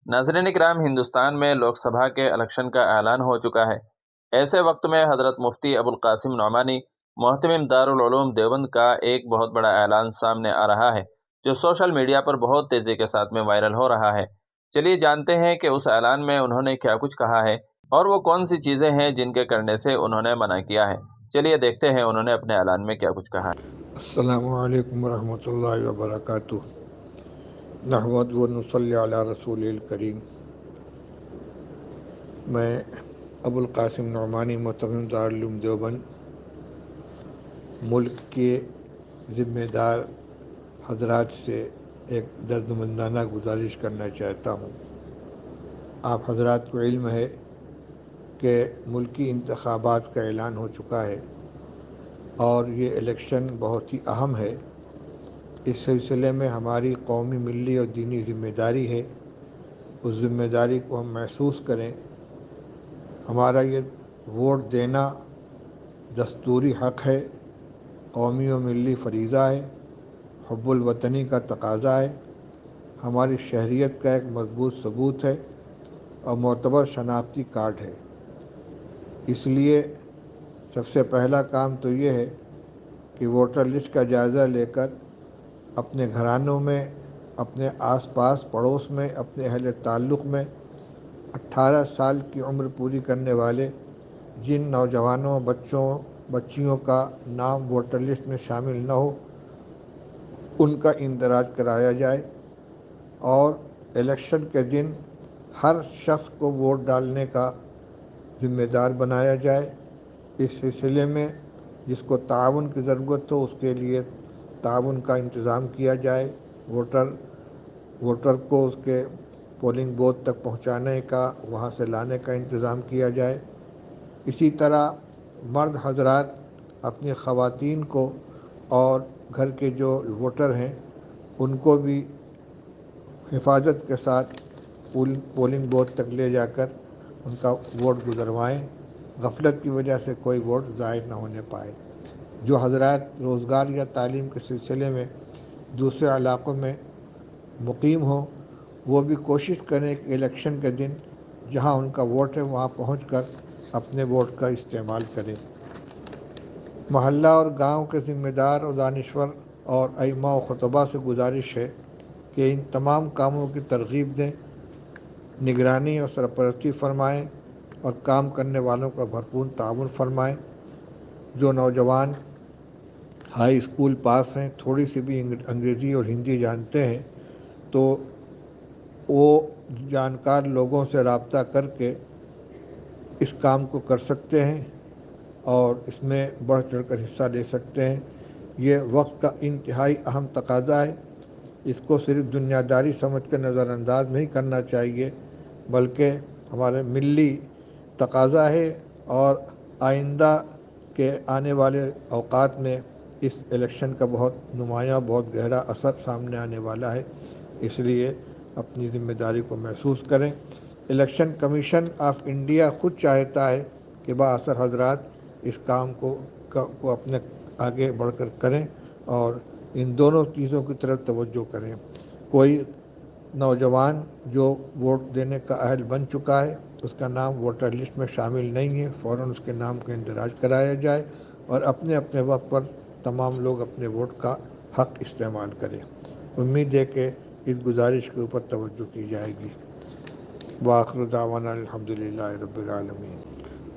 ناظرین کرام، ہندوستان میں لوک سبھا کے الیکشن کا اعلان ہو چکا ہے۔ ایسے وقت میں حضرت مفتی ابوالقاسم نعمانی محتمم دارالعلوم دیوبند کا ایک بہت بڑا اعلان سامنے آ رہا ہے، جو سوشل میڈیا پر بہت تیزی کے ساتھ میں وائرل ہو رہا ہے۔ چلیے جانتے ہیں کہ اس اعلان میں انہوں نے کیا کچھ کہا ہے اور وہ کون سی چیزیں ہیں جن کے کرنے سے انہوں نے منع کیا ہے۔ چلیے دیکھتے ہیں انہوں نے اپنے اعلان میں کیا کچھ کہا ہے۔ السلام علیکم ورحمۃ اللہ وبرکاتہ۔ نحمد و نصلی علی رسول الکریم۔ میں ابوالقاسم نعمانی محتمم دارالعلوم دیوبند ملک کے ذمہ دار حضرات سے ایک دردمندانہ گزارش کرنا چاہتا ہوں۔ آپ حضرات کو علم ہے کہ ملکی انتخابات کا اعلان ہو چکا ہے اور یہ الیکشن بہت ہی اہم ہے۔ اس سلسلے میں ہماری قومی، ملی اور دینی ذمہ داری ہے۔ اس ذمہ داری کو ہم محسوس کریں۔ ہمارا یہ ووٹ دینا دستوری حق ہے، قومی و ملی فریضہ ہے، حب الوطنی کا تقاضا ہے، ہماری شہریت کا ایک مضبوط ثبوت ہے اور معتبر شناختی کارڈ ہے۔ اس لیے سب سے پہلا کام تو یہ ہے کہ ووٹر لسٹ کا جائزہ لے کر اپنے گھرانوں میں، اپنے آس پاس پڑوس میں، اپنے اہل تعلق میں 18 سال کی عمر پوری کرنے والے جن نوجوانوں، بچیوں کا نام ووٹر لسٹ میں شامل نہ ہو، ان کا اندراج کرایا جائے اور الیکشن کے دن ہر شخص کو ووٹ ڈالنے کا ذمہ دار بنایا جائے۔ اس سلسلے میں جس کو تعاون کی ضرورت ہو اس کے لیے تعاون کا انتظام کیا جائے۔ ووٹر کو اس کے پولنگ بوتھ تک پہنچانے کا، وہاں سے لانے کا انتظام کیا جائے۔ اسی طرح مرد حضرات اپنی خواتین کو اور گھر کے جو ووٹر ہیں ان کو بھی حفاظت کے ساتھ پولنگ بوتھ تک لے جا کر ان کا ووٹ گزروائیں۔ غفلت کی وجہ سے کوئی ووٹ ضائع نہ ہونے پائے۔ جو حضرات روزگار یا تعلیم کے سلسلے میں دوسرے علاقوں میں مقیم ہوں، وہ بھی کوشش کریں کہ الیکشن کے دن جہاں ان کا ووٹ ہے وہاں پہنچ کر اپنے ووٹ کا استعمال کریں۔ محلہ اور گاؤں کے ذمہ دار اور دانشور اور ائمہ و خطباء سے گزارش ہے کہ ان تمام کاموں کی ترغیب دیں، نگرانی اور سرپرستی فرمائیں اور کام کرنے والوں کا بھرپور تعاون فرمائیں۔ جو نوجوان ہائی اسکول پاس ہیں، تھوڑی سی بھی انگریزی اور ہندی جانتے ہیں، تو وہ جانکار لوگوں سے رابطہ کر کے اس کام کو کر سکتے ہیں اور اس میں بڑھ چڑھ کر حصہ لے سکتے ہیں۔ یہ وقت کا انتہائی اہم تقاضا ہے۔ اس کو صرف دنیا داری سمجھ کر نظر انداز نہیں کرنا چاہیے، بلکہ ہمارے ملی تقاضا ہے اور آئندہ کے آنے والے اوقات میں اس الیکشن کا بہت نمایاں، بہت گہرا اثر سامنے آنے والا ہے۔ اس لیے اپنی ذمہ داری کو محسوس کریں۔ الیکشن کمیشن آف انڈیا خود چاہتا ہے کہ بااثر حضرات اس کام کو اپنے آگے بڑھ کر کریں اور ان دونوں چیزوں کی طرف توجہ کریں۔ کوئی نوجوان جو ووٹ دینے کا اہل بن چکا ہے، اس کا نام ووٹر لسٹ میں شامل نہیں ہے، فوراً اس کے نام کا اندراج کرایا جائے اور اپنے اپنے وقت پر تمام لوگ اپنے ووٹ کا حق استعمال کریں۔ امید ہے کہ اس گزارش کے اوپر توجہ کی جائے گی۔ وآخر دعوانا الحمدللہ رب العالمین۔